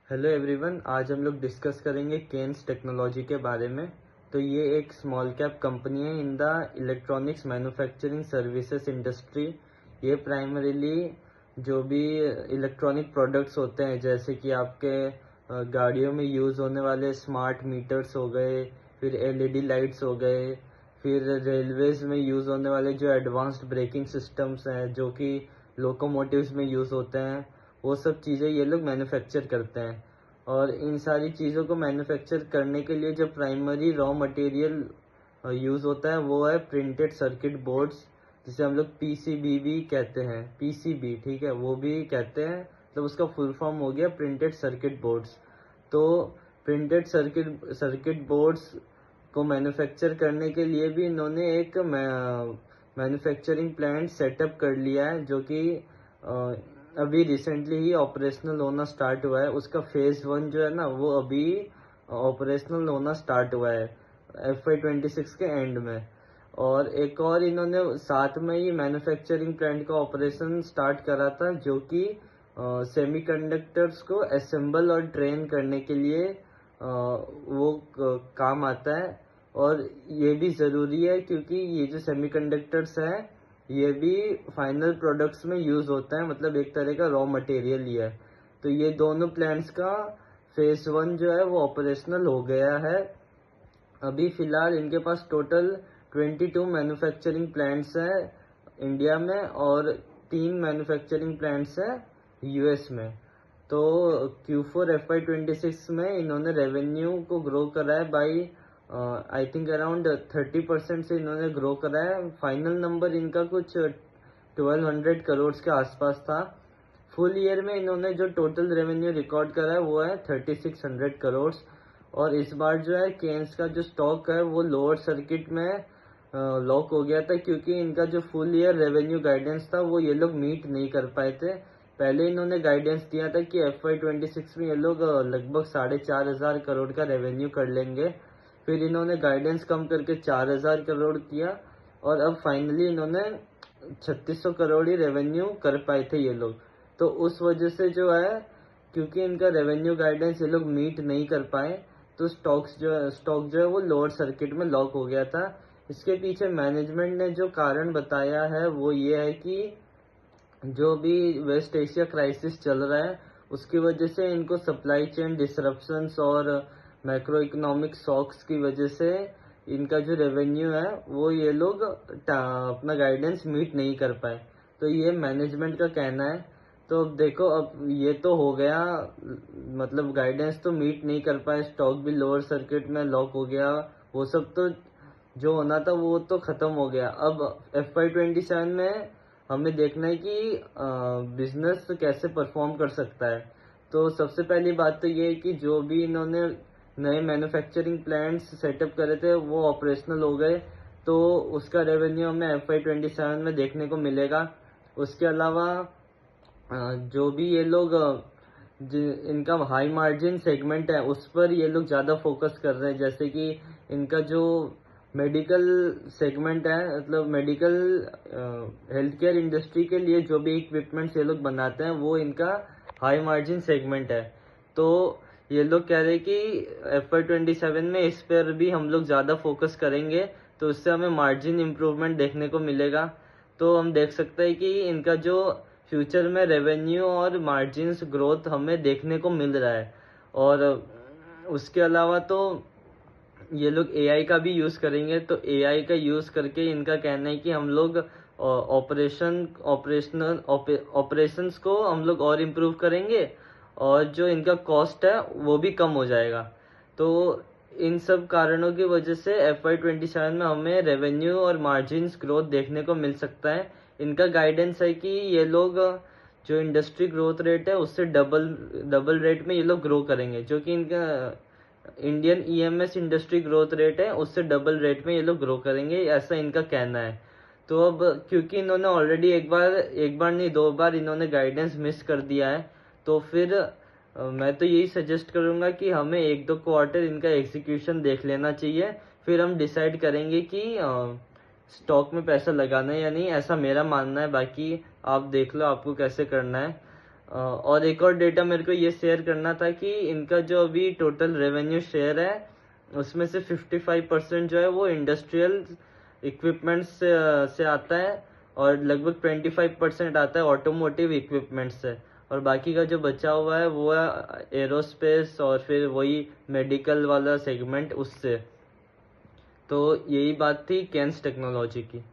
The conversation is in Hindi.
हेलो एवरीवन, आज हम लोग डिस्कस करेंगे केन्स टेक्नोलॉजी के बारे में। तो ये एक स्मॉल कैप कंपनी है in the electronics manufacturing services industry. ये प्राइमरीली जो भी इलेक्ट्रॉनिक प्रोडक्ट्स होते हैं, जैसे कि आपके गाड़ियों में यूज़ होने वाले स्मार्ट मीटर्स हो गए, फिर एलईडी लाइट्स हो गए, फिर रेलवेज में यूज़ होने वाले जो एडवांस्ड ब्रेकिंग सिस्टम्स हैं जो कि लोकोमोटिव्स में यूज़ होते हैं, वो सब चीज़ें ये लोग मैन्युफैक्चर करते हैं। और इन सारी चीज़ों को मैन्युफैक्चर करने के लिए जो प्राइमरी रॉ मटेरियल यूज़ होता है वो है प्रिंटेड सर्किट बोर्ड्स, जिसे हम लोग पीसीबी भी कहते हैं। पीसीबी, ठीक है, वो भी कहते हैं, मतलब उसका फुल फॉर्म हो गया प्रिंटेड सर्किट बोर्ड्स। तो प्रिंटेड सर्किट बोर्ड्स को मैन्युफैक्चर करने के लिए भी इन्होंने एक मैन्युफैक्चरिंग प्लांट सेटअप कर लिया है, जो कि अभी रिसेंटली ही ऑपरेशनल होना स्टार्ट हुआ है। उसका फेज 1 जो है ना, वो अभी ऑपरेशनल होना स्टार्ट हुआ है FY26 के एंड में। और एक और इन्होंने साथ में ही मैन्युफैक्चरिंग प्लांट का ऑपरेशन स्टार्ट करा था, जो कि सेमीकंडक्टर्स को असेंबल और ट्रेन करने के लिए वो काम आता है। और ये भी ज़रूरी है क्योंकि ये जो सेमीकंडक्टर्स है ये भी फाइनल प्रोडक्ट्स में यूज़ होता है, मतलब एक तरह का रॉ मटेरियल ही है। तो ये दोनों प्लांट्स का फेज 1 जो है वो ऑपरेशनल हो गया है। अभी फ़िलहाल इनके पास टोटल 22 मैन्युफैक्चरिंग प्लांट्स हैं इंडिया में, और 3 मैन्युफैक्चरिंग प्लांट्स हैं यूएस में। तो Q4 FY26 में इन्होंने रेवेन्यू को ग्रो करा है बाई आई थिंक अराउंड 30% से इन्होंने ग्रो करा है। फाइनल नंबर इनका कुछ 1200 करोड़ के आसपास था। फुल ईयर में इन्होंने जो टोटल रेवेन्यू रिकॉर्ड करा है वो है 3600 करोड़। और इस बार जो है केन्स का जो स्टॉक है वो लोअर सर्किट में लॉक हो गया था, क्योंकि इनका जो फुल ईयर रेवेन्यू गाइडेंस था वो ये लोग मीट नहीं कर पाए थे। पहले इन्होंने गाइडेंस दिया था कि FY26 में ये लोग लगभग 4500 करोड़ का रेवेन्यू कर लेंगे। फिर इन्होंने गाइडेंस कम करके 4000 करोड़ किया, और अब फाइनली इन्होंने 3600 करोड़ ही रेवेन्यू कर पाए थे ये लोग। तो उस वजह से जो है, क्योंकि इनका रेवेन्यू गाइडेंस ये लोग मीट नहीं कर पाए, तो स्टॉक जो है वो लोअर सर्किट में लॉक हो गया था। इसके पीछे मैनेजमेंट ने जो कारण बताया है वो ये है कि जो भी वेस्ट एशिया क्राइसिस चल रहा है उसकी वजह से इनको सप्लाई चेन डिसरप्शंस और मैक्रो इकोनॉमिक शॉक्स की वजह से इनका जो रेवेन्यू है वो ये लोग अपना गाइडेंस मीट नहीं कर पाए। तो ये मैनेजमेंट का कहना है। तो अब देखो, अब ये तो हो गया, मतलब गाइडेंस तो मीट नहीं कर पाए, स्टॉक भी लोअर सर्किट में लॉक हो गया, वो सब तो जो होना था वो तो खत्म हो गया। अब FY27 में हमें देखना है कि बिजनेस कैसे परफॉर्म कर सकता है। तो सबसे पहली बात तो ये है कि जो भी इन्होंने नए मैन्युफैक्चरिंग प्लांट्स सेटअप करे थे वो ऑपरेशनल हो गए, तो उसका रेवेन्यू हमें FY27 में देखने को मिलेगा। उसके अलावा जो भी ये लोग इनका हाई मार्जिन सेगमेंट है उस पर ये लोग ज़्यादा फोकस कर रहे हैं, जैसे कि इनका जो मेडिकल सेगमेंट है, मतलब मेडिकल हेल्थ केयर इंडस्ट्री के लिए जो भी इक्विपमेंट्स ये लोग बनाते हैं वो इनका हाई मार्जिन सेगमेंट है। तो ये लोग कह रहे हैं कि FY27 में इस पर भी हम लोग ज़्यादा फोकस करेंगे, तो उससे हमें मार्जिन इम्प्रूवमेंट देखने को मिलेगा। तो हम देख सकते हैं कि इनका जो फ्यूचर में रेवेन्यू और मार्जिन्स ग्रोथ हमें देखने को मिल रहा है। और उसके अलावा तो ये लोग AI का भी यूज़ करेंगे। तो AI का यूज़ करके इनका कहना है कि हम लोग ऑपरेशंस को हम लोग और इम्प्रूव करेंगे, और जो इनका कॉस्ट है वो भी कम हो जाएगा। तो इन सब कारणों की वजह से FY27 में हमें रेवेन्यू और मार्जिन्स ग्रोथ देखने को मिल सकता है। इनका गाइडेंस है कि ये लोग जो इंडस्ट्री ग्रोथ रेट है उससे डबल रेट में ये लोग ग्रो करेंगे, जो कि इनका Indian EMS industry growth rate है उससे डबल रेट में ये लोग ग्रो करेंगे, ऐसा इनका कहना है। तो अब क्योंकि इन्होंने ऑलरेडी एक बार नहीं 2 बार इन्होंने गाइडेंस मिस कर दिया है, तो फिर मैं तो यही सजेस्ट करूंगा कि हमें 1-2 क्वार्टर इनका एग्जीक्यूशन देख लेना चाहिए, फिर हम डिसाइड करेंगे कि स्टॉक में पैसा लगाना है या नहीं, ऐसा मेरा मानना है। बाकी आप देख लो आपको कैसे करना है। और एक और डेटा मेरे को ये शेयर करना था कि इनका जो अभी टोटल रेवेन्यू शेयर है उसमें से 55% जो है वो इंडस्ट्रियल इक्विपमेंट्स से आता है और लगभग 25% आता है ऑटोमोटिव इक्विपमेंट से, और बाकी का जो बचा हुआ है वो है एरोस्पेस और फिर वही मेडिकल वाला सेगमेंट उससे। तो यही बात थी कैन्स टेक्नोलॉजी की।